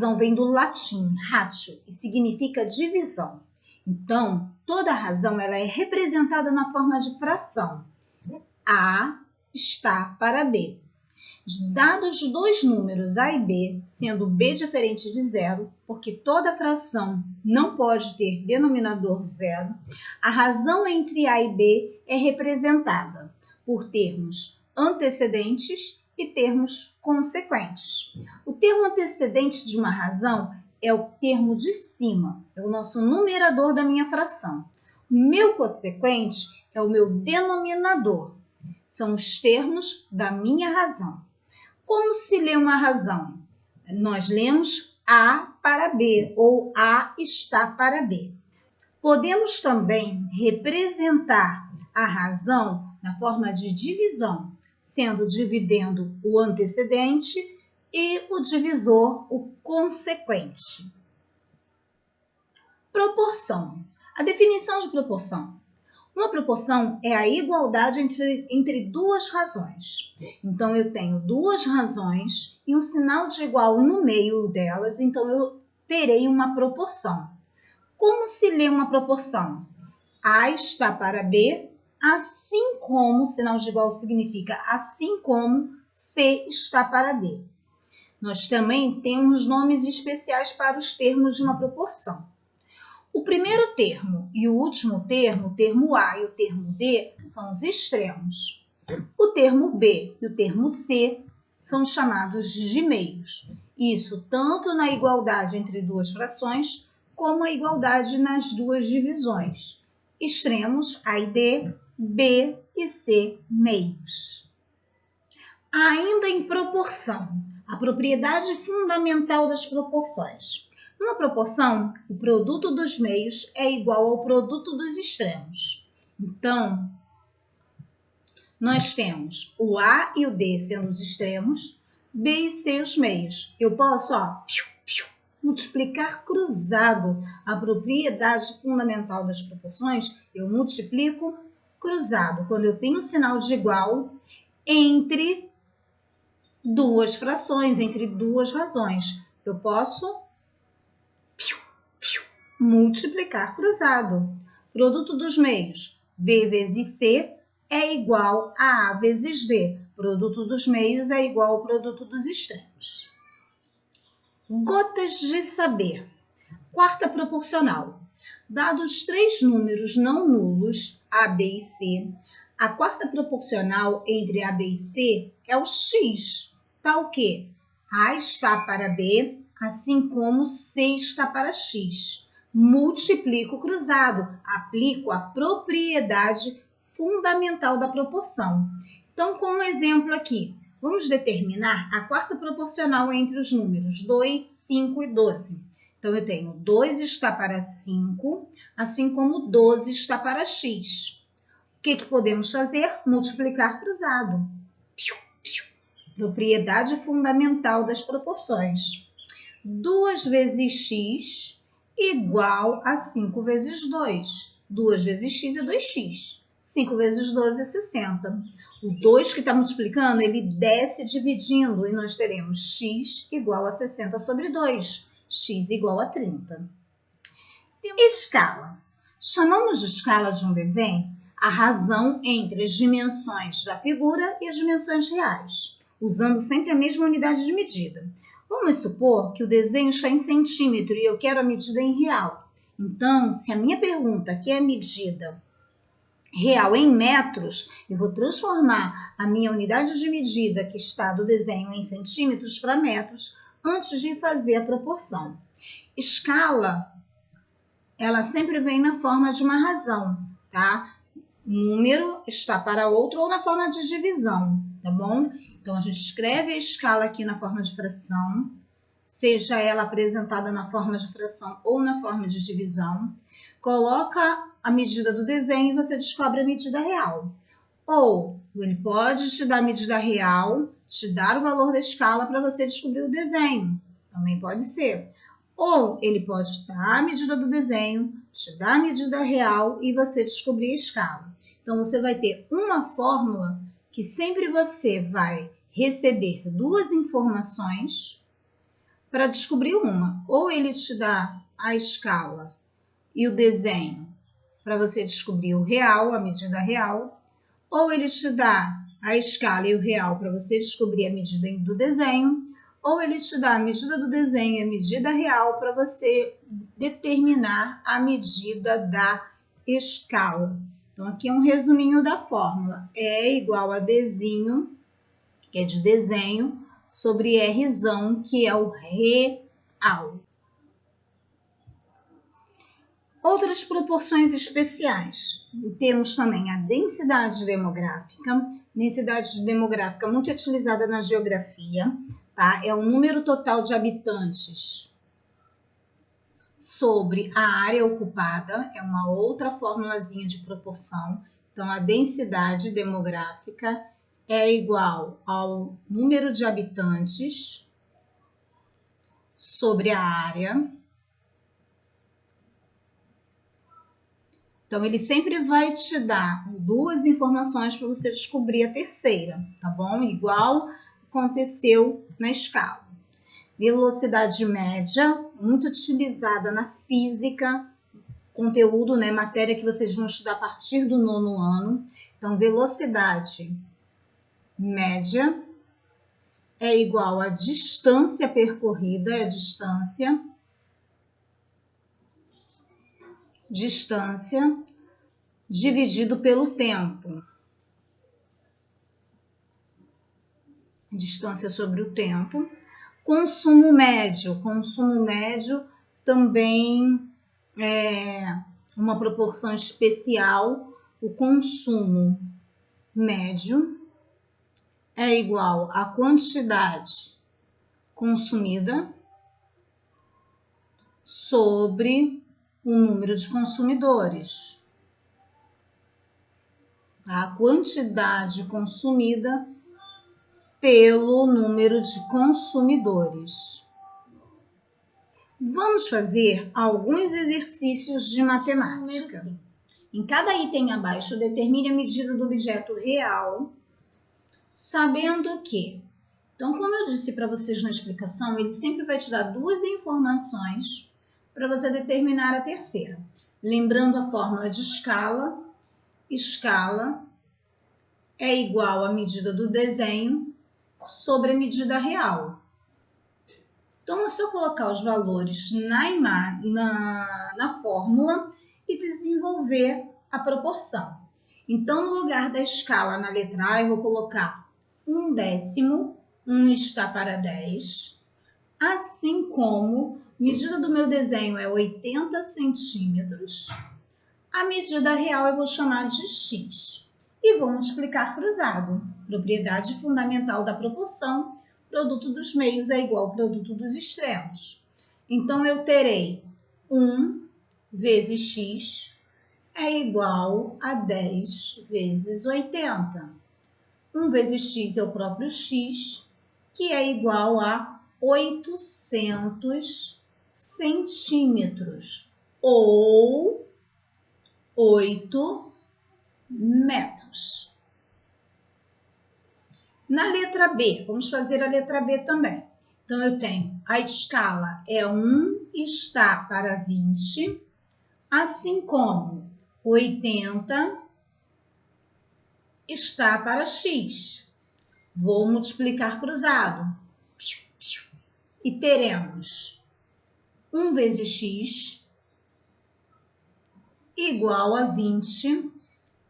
razão vem do latim ratio e significa divisão. Então, toda razão ela é representada na forma de fração. A está para B. Dados dois números A e B, sendo B diferente de zero, porque toda fração não pode ter denominador zero, a razão entre A e B é representada por termos antecedentes e termos consequentes. O termo antecedente de uma razão é o termo de cima, é o nosso numerador da minha fração. O meu consequente é o meu denominador, são os termos da minha razão. Como se lê uma razão? Nós lemos A para B ou A está para B. Podemos também representar a razão na forma de divisão, sendo dividendo o antecedente e o divisor o consequente. Proporção. A definição de proporção. Uma proporção é a igualdade entre duas razões. Então, eu tenho duas razões e um sinal de igual no meio delas, então eu terei uma proporção. Como se lê uma proporção? A está para B, assim como, sinal de igual significa assim como C está para D. Nós também temos nomes especiais para os termos de uma proporção. O primeiro termo e o último termo, o termo A e o termo D, são os extremos. O termo B e o termo C são chamados de meios. Isso tanto na igualdade entre duas frações, como a igualdade nas duas divisões. Extremos, A e D, B e C, meios. Ainda em proporção, a propriedade fundamental das proporções. Numa proporção, o produto dos meios é igual ao produto dos extremos. Então, nós temos o A e o D sendo os extremos, B e C os meios. Eu posso, multiplicar cruzado. A propriedade fundamental das proporções, eu multiplico cruzado. Quando eu tenho sinal de igual entre duas frações, entre duas razões, eu posso multiplicar cruzado. Produto dos meios, B vezes C é igual a A vezes D. Produto dos meios é igual ao produto dos extremos. Gotas de saber. Quarta proporcional. Dados três números não nulos, A, B e C, a quarta proporcional entre A, B e C é o x, tal que A está para B, assim como C está para x. Multiplico cruzado, aplico a propriedade fundamental da proporção. Então, como exemplo aqui, vamos determinar a quarta proporcional entre os números 2, 5 e 12. Então, eu tenho 2 está para 5, assim como 12 está para x. O que podemos fazer? Multiplicar cruzado. Propriedade fundamental das proporções. 2 vezes x igual a 5 vezes 2. 2 vezes x é 2x. 5 vezes 12 é 60. O 2 que está multiplicando, ele desce dividindo e nós teremos x igual a 60 sobre 2. X igual a 30. Escala. Chamamos de escala de um desenho a razão entre as dimensões da figura e as dimensões reais, usando sempre a mesma unidade de medida. Vamos supor que o desenho está em centímetro e eu quero a medida em real. Então, se a minha pergunta quer a medida real em metros, eu vou transformar a minha unidade de medida que está do desenho em centímetros para metros antes de fazer a proporção. Escala, ela sempre vem na forma de uma razão, tá? Número está para outro ou na forma de divisão, tá bom? Então, a gente escreve a escala aqui na forma de fração, seja ela apresentada na forma de fração ou na forma de divisão. Coloca a medida do desenho e você descobre a medida real. Ou ele pode te dar a medida real, te dar o valor da escala para você descobrir o desenho. Também pode ser. Ou ele pode dar a medida do desenho, te dar a medida real e você descobrir a escala. Então, você vai ter uma fórmula que sempre você vai receber duas informações para descobrir uma. Ou ele te dá a escala e o desenho para você descobrir o real, a medida real, ou ele te dá a escala e o real para você descobrir a medida do desenho, ou ele te dá a medida do desenho e a medida real para você determinar a medida da escala. Então, aqui é um resuminho da fórmula. E igual a Dzinho, que é de desenho, sobre Rzão, que é o real. Outras proporções especiais. Temos também a densidade demográfica. Densidade demográfica muito utilizada na geografia, tá? É o número total de habitantes sobre a área ocupada. É uma outra formulazinha de proporção. Então, a densidade demográfica é igual ao número de habitantes sobre a área. Então, ele sempre vai te dar duas informações para você descobrir a terceira, tá bom? Igual aconteceu na escala. Velocidade média, muito utilizada na física, conteúdo, né? Matéria que vocês vão estudar a partir do 9º ano. Então, velocidade média é igual a distância percorrida, é a distância dividido pelo tempo. Distância sobre o tempo. Consumo médio também é uma proporção especial. O consumo médio é igual à quantidade consumida sobre o número de consumidores. A quantidade consumida pelo número de consumidores. Vamos fazer alguns exercícios de matemática. Em cada item abaixo, determine a medida do objeto real, sabendo que... Então, como eu disse para vocês na explicação, ele sempre vai te dar duas informações para você determinar a terceira. Lembrando a fórmula de escala, escala é igual à medida do desenho sobre a medida real. Então, é só colocar os valores na fórmula e desenvolver a proporção. Então, no lugar da escala na letra A, eu vou colocar 1/10, 1 está para 10, assim como a medida do meu desenho é 80 centímetros, a medida real eu vou chamar de x. E vou multiplicar cruzado. Propriedade fundamental da proporção, produto dos meios é igual ao produto dos extremos. Então, eu terei 1 vezes x é igual a 10 vezes 80. 1 vezes x é o próprio x, que é igual a 800 centímetros, ou 8 metros. Na letra B, vamos fazer a letra B também. Então, eu tenho a escala é 1 está para 20, assim como 80 está para x. Vou multiplicar cruzado. E teremos 1 vezes x igual a 20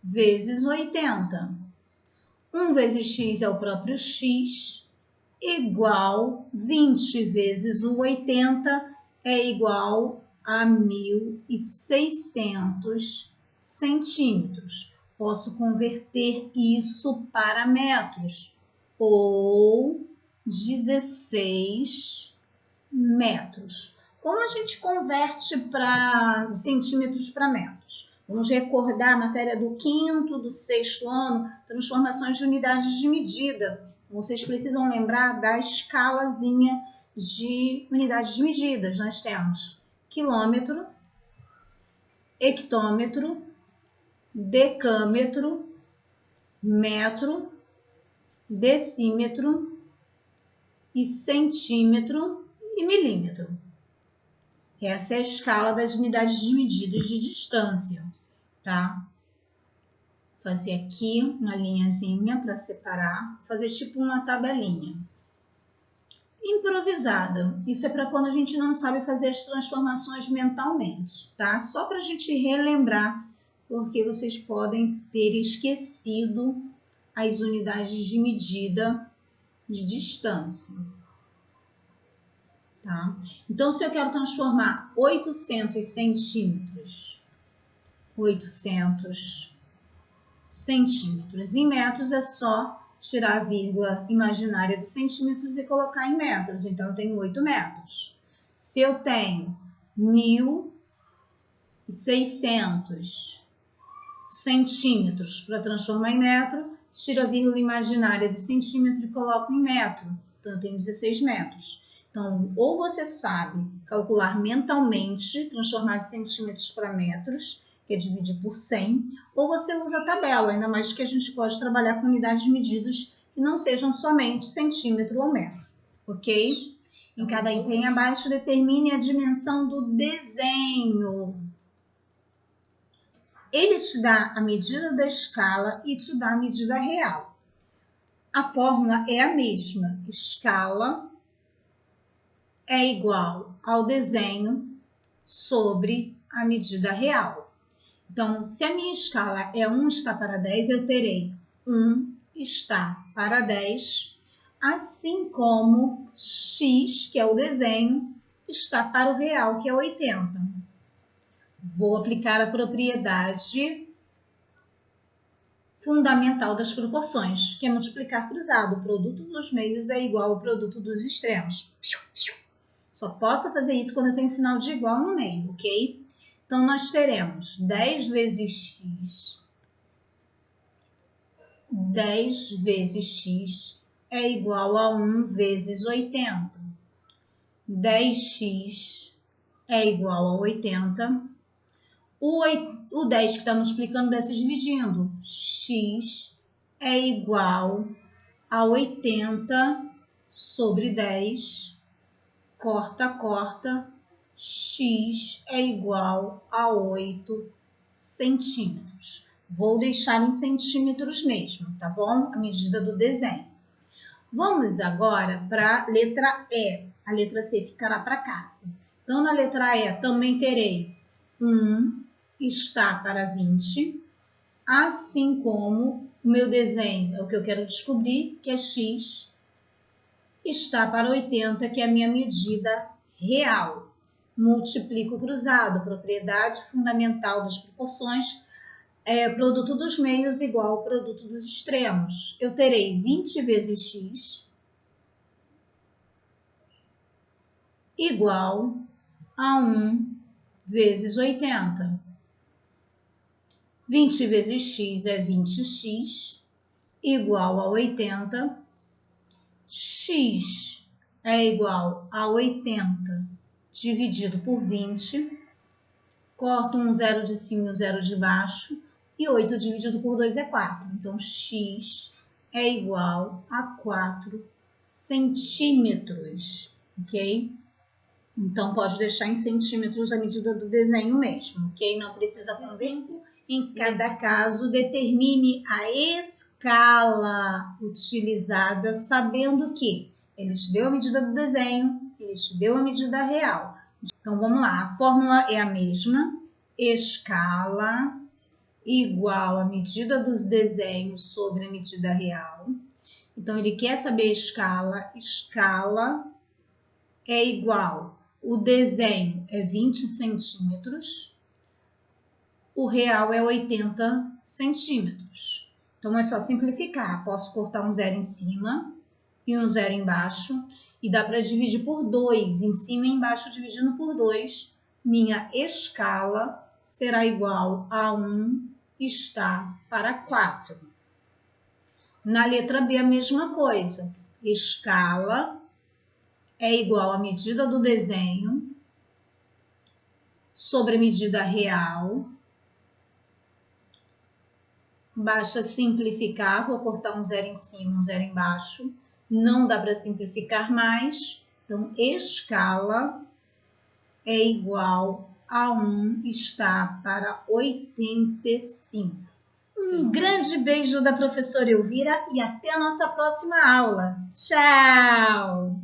vezes 80. 1 vezes x é o próprio x, igual 20 vezes o 80 é igual a 1.600 centímetros. Posso converter isso para metros, ou 16 metros. Como a gente converte para centímetros para metros? Vamos recordar a matéria do 5º, do 6º ano, transformações de unidades de medida. Vocês precisam lembrar da escalazinha de unidades de medidas. Nós temos quilômetro, hectômetro, decâmetro, metro, decímetro e centímetro e milímetro. Essa é a escala das unidades de medidas de distância, tá? Vou fazer aqui uma linhazinha para separar, fazer tipo uma tabelinha. Improvisada, isso é para quando a gente não sabe fazer as transformações mentalmente, tá? Só para a gente relembrar, porque vocês podem ter esquecido as unidades de medida de distância. Tá? Então, se eu quero transformar 800 centímetros em metros, é só tirar a vírgula imaginária dos centímetros e colocar em metros. Então, eu tenho 8 metros. Se eu tenho 1.600 centímetros para transformar em metro, tiro a vírgula imaginária do centímetro e coloco em metro. Então, eu tenho 16 metros. Então, ou você sabe calcular mentalmente, transformar de centímetros para metros, que é dividir por 100, ou você usa a tabela, ainda mais que a gente pode trabalhar com unidades de medidas que não sejam somente centímetro ou metro, ok? Em cada item abaixo, determine a dimensão do desenho. Ele te dá a medida da escala e te dá a medida real. A fórmula é a mesma, escala é igual ao desenho sobre a medida real. Então, se a minha escala é 1 está para 10, eu terei 1 está para 10, assim como x, que é o desenho, está para o real, que é 80. Vou aplicar a propriedade fundamental das proporções, que é multiplicar cruzado. O produto dos meios é igual ao produto dos extremos. Só posso fazer isso quando eu tenho sinal de igual no meio, ok? Então, nós teremos 10 vezes x. 10 vezes x é igual a 1 vezes 80. 10x é igual a 80. O 10 que está multiplicando desce dividindo. X é igual a 80 sobre 10. Corta, corta. X é igual a 8 centímetros. Vou deixar em centímetros mesmo, tá bom? A medida do desenho. Vamos agora para a letra E. A letra C ficará para casa. Então, na letra E também terei 1 está para 20, assim como o meu desenho é o que eu quero descobrir, que é x, está para 80, que é a minha medida real. Multiplico cruzado, propriedade fundamental das proporções, produto dos meios igual ao produto dos extremos. Eu terei 20 vezes x igual a 1 vezes 80. 20 vezes x é 20x, igual a 80. X é igual a 80 dividido por 20. Corto um zero de cima e um zero de baixo. E 8 dividido por 2 é 4. Então, x é igual a 4 centímetros, ok? Então, pode deixar em centímetros a medida do desenho mesmo, ok? Não precisa converter. Em cada caso, determine a escala utilizada, sabendo que ele te deu a medida do desenho, ele te deu a medida real. Então, vamos lá. A fórmula é a mesma. Escala igual a medida dos desenhos sobre a medida real. Então, ele quer saber a escala. Escala é igual. O desenho é 20 centímetros. O real é 80 centímetros. Então, é só simplificar. Posso cortar um zero em cima e um zero embaixo. E dá para dividir por 2. Em cima e embaixo, dividindo por 2. Minha escala será igual a 1 está para 4. Na letra B, a mesma coisa. Escala é igual à medida do desenho sobre a medida real. Basta simplificar, vou cortar um zero em cima, um zero embaixo. Não dá para simplificar mais, Então, escala é igual a 1 está para 85. Um grande beijo da professora Elvira e até a nossa próxima aula. Tchau!